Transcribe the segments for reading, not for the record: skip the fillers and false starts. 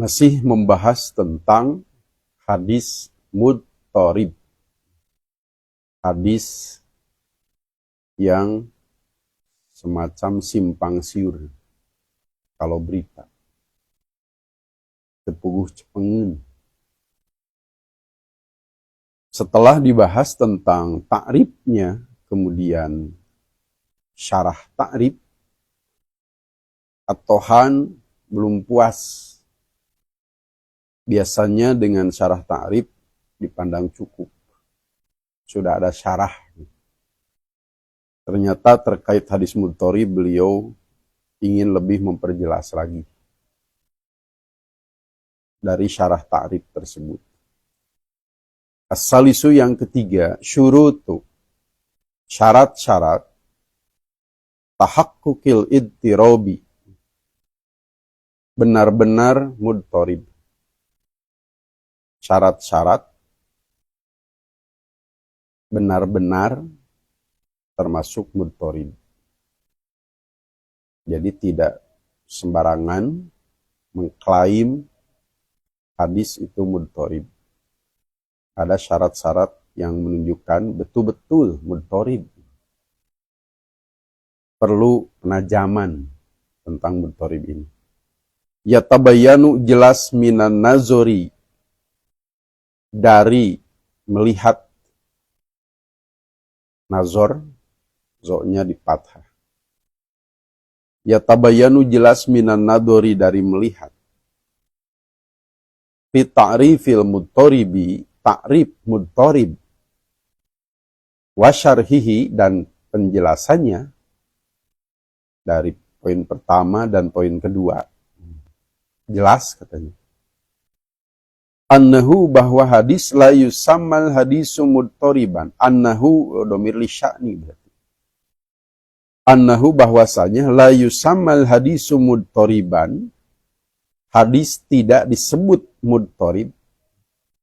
Masih membahas tentang hadis mudtorib. Hadis yang semacam simpang siur. Kalau berita. Tepuguh cepengeun. Setelah dibahas tentang ta'rifnya, kemudian syarah ta'rif, At-Tohan belum puas. Biasanya dengan syarah ta'rif dipandang cukup. Sudah ada syarah. Ternyata terkait hadis mudtorib beliau ingin lebih memperjelas lagi dari syarah ta'rif tersebut. As-salisu yang ketiga, syurutu, syarat-syarat tahakkukil idtirobi, benar-benar mudtorib. Syarat-syarat benar-benar termasuk mudtorib. Jadi tidak sembarangan mengklaim hadis itu mudtorib. Ada syarat-syarat yang menunjukkan betul-betul mudtorib. Perlu penajaman tentang mudtorib ini. Yatabayanu jelas minan nazori, dari melihat. Nazor, zo-nya di fathah. Yatabayanu jelas minan nadori, dari melihat. Fi ta'rifil mudtoribi, ta'rif mudtorib. Wa syarhihi, dan penjelasannya. Dari poin pertama dan poin kedua. Jelas katanya. Annahu, bahwa hadis la yusammal hadisu mudtoriban. Annahu domir li sya'ni berarti. Annahu, bahwasanya la yusammal hadisu mudtoriban. Hadis tidak disebut mudtorib.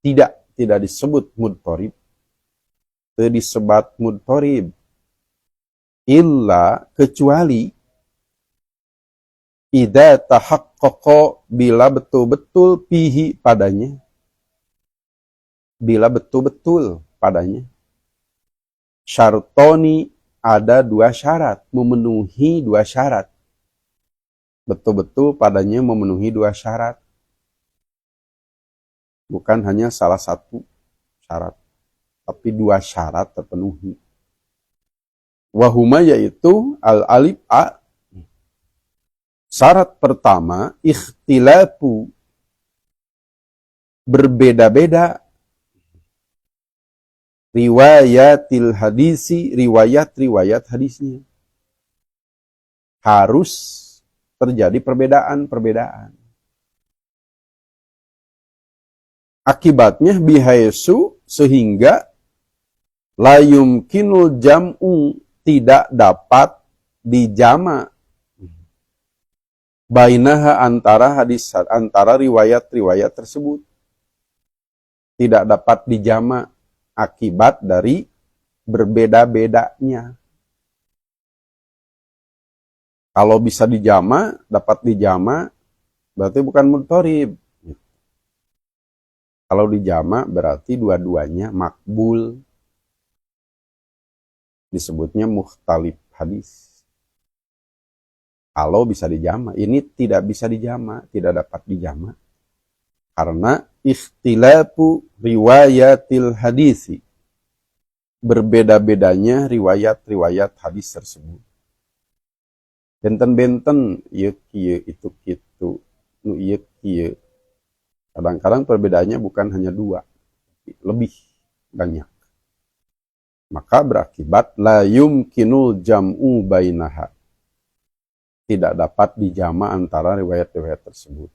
Tidak disebut mudtorib. Tidak disebat mudtorib. Illa, kecuali idza tahaqqaqa, bila betul-betul fihi, padanya. Bila betul-betul padanya. Syartoni, ada dua syarat, memenuhi dua syarat. Betul-betul padanya memenuhi dua syarat. Bukan hanya salah satu syarat, tapi dua syarat terpenuhi. Wahuma, yaitu al-alif a. Syarat pertama, ikhtilafu, berbeda-beda, riwayatil hadisi, riwayat hadisnya. Harus terjadi perbedaan. Akibatnya bihaisu, sehingga la yumkinul jam'u, tidak dapat dijama, bainaha, antara riwayat tersebut. Tidak dapat dijama akibat dari berbeda-bedanya. Kalau bisa dijama, dapat dijama, berarti bukan mudtorib. Kalau dijama berarti dua-duanya makbul. Disebutnya mukhtalif hadis. Kalau bisa dijama, ini tidak bisa dijama, tidak dapat dijama. Karena ikhtilafu riwayatil hadisi, berbeda-bedanya riwayat hadis tersebut. Benten-benten ieu kieu itu kitu, nu ieu kieu. Kadang-kadang perbedaannya bukan hanya dua, lebih banyak. Maka berakibat la yumkinul jam'u bainaha, tidak dapat dijama antara riwayat tersebut.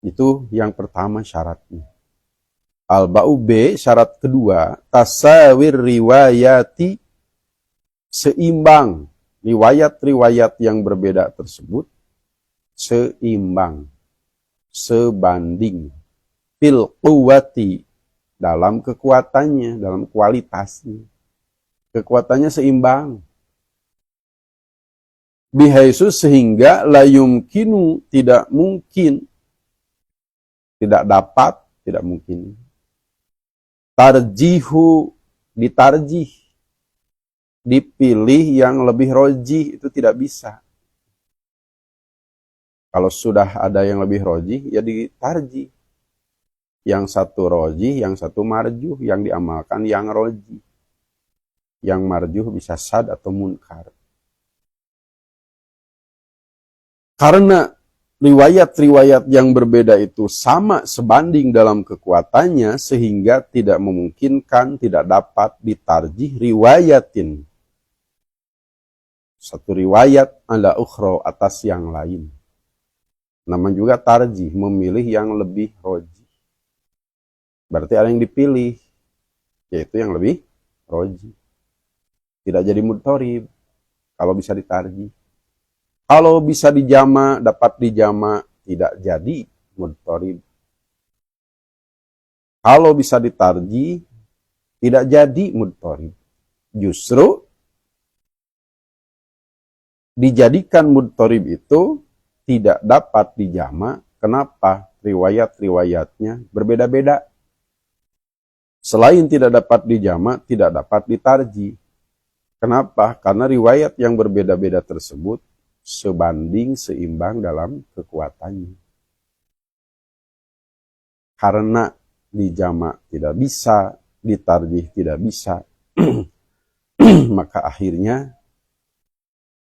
Itu yang pertama syaratnya. Al-ba'u B, syarat kedua, tasawir riwayati, seimbang. Riwayat yang berbeda tersebut seimbang, sebanding. Fil quwwati, dalam kekuatannya, dalam kualitasnya. Kekuatannya seimbang. Bihaisu sehingga la yumkinu tidak mungkin, tidak dapat, tidak mungkin. Tarjihu ditarjih, dipilih yang lebih rojih itu tidak bisa. Kalau sudah ada yang lebih rojih ya ditarjih. Yang satu rojih, yang satu marjuh, yang diamalkan yang rojih. Yang marjuh bisa sad atau munkar. Karena riwayat-riwayat yang berbeda itu sama sebanding dalam kekuatannya sehingga tidak memungkinkan, tidak dapat ditarjih riwayatin. Satu riwayat ala ukhra atas yang lain. Nama juga tarjih, memilih yang lebih rojih. Berarti ada yang dipilih, yaitu yang lebih rojih. Tidak jadi mudhorib kalau bisa ditarjih. Kalau bisa dijama, dapat dijama, tidak jadi mudhorib. Kalau bisa ditarjih, tidak jadi mudhorib. Justru dijadikan mudhorib itu tidak dapat dijama. Kenapa? Riwayat-riwayatnya berbeda-beda. Selain tidak dapat dijama, tidak dapat ditarjih. Kenapa? Karena riwayat yang berbeda-beda tersebut sebanding seimbang dalam kekuatannya. Karena dijama tidak bisa, ditarjih tidak bisa, maka akhirnya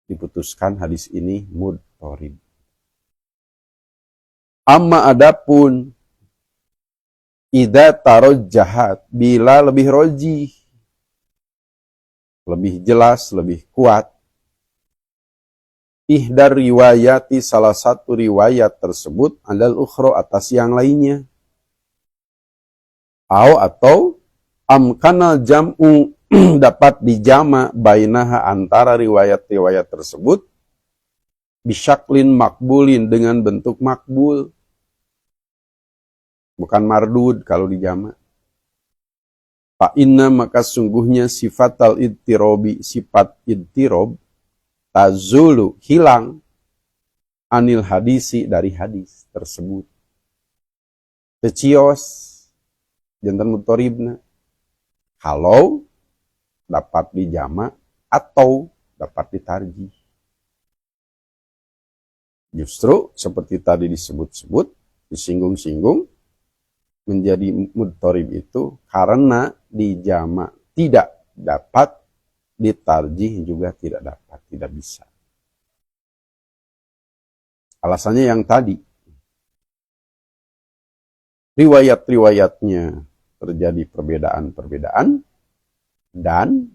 diputuskan hadis ini mudhorib. Amma adapun idza tarajjahat, bila lebih rojih, lebih jelas, lebih kuat, ihdar riwayati, salah satu riwayat tersebut alal ukhra atas yang lainnya, atau amkanal jam'u dapat dijama bainaha antara riwayat-riwayat tersebut bisyaklin makbulin dengan bentuk makbul, bukan mardud kalau dijama. Fa inna maka sungguhnya sifat al-idtirobi, sifat idtirob, tazulu hilang, anil hadisi dari hadis tersebut. Tecios, jantan mudhoribna, kalau dapat dijama atau dapat ditarjih. Justru seperti tadi disebut-sebut, disinggung-singgung, menjadi mudhorib itu karena dijama tidak dapat, ditarjih juga tidak dapat, tidak bisa. Alasannya yang tadi, riwayat-riwayatnya terjadi perbedaan-perbedaan, dan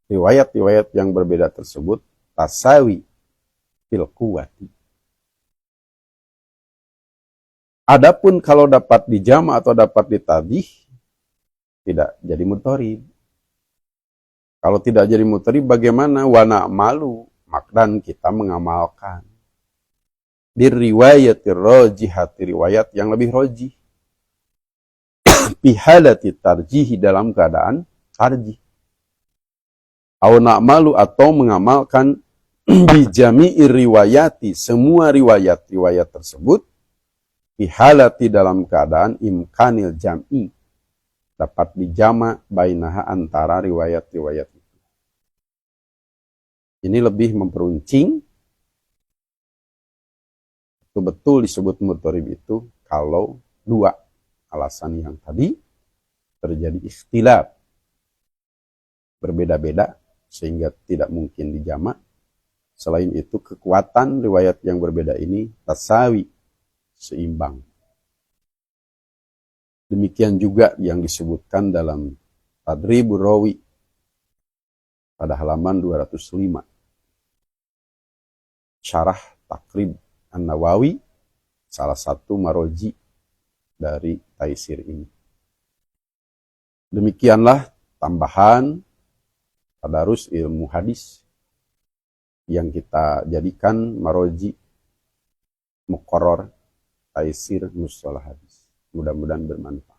riwayat-riwayat yang berbeda tersebut tasawi fil quwwati. Adapun kalau dapat dijama atau dapat ditarjih, tidak jadi mudhorib. Kalau tidak jadi mudhorib, bagaimana? Wa na'malu, dan kita mengamalkan. Biriwayatir rajihati, riwayat yang lebih rajih. Bihalati tarjihi, dalam keadaan tarjih. Au na'malu, atau mengamalkan bijami'i riwayati, semua riwayat-riwayat tersebut, bihalati, dalam keadaan imkanil jam'i, dapat dijama bainaha, antara riwayat-riwayat itu. Ini lebih memperuncing, betul-betul disebut mudhorib itu kalau dua alasan yang tadi terjadi ikhtilaf, berbeda-beda sehingga tidak mungkin dijama. Selain itu kekuatan riwayat yang berbeda ini tasawi, seimbang. Demikian juga yang disebutkan dalam Tadribur Rawi pada halaman 205. Syarah Takrib An-Nawawi, salah satu maroji dari Taisir ini. Demikianlah tambahan tadarus ilmu hadis yang kita jadikan maroji muqarrar Taisir Mustalah Hadis. Mudah-mudahan bermanfaat.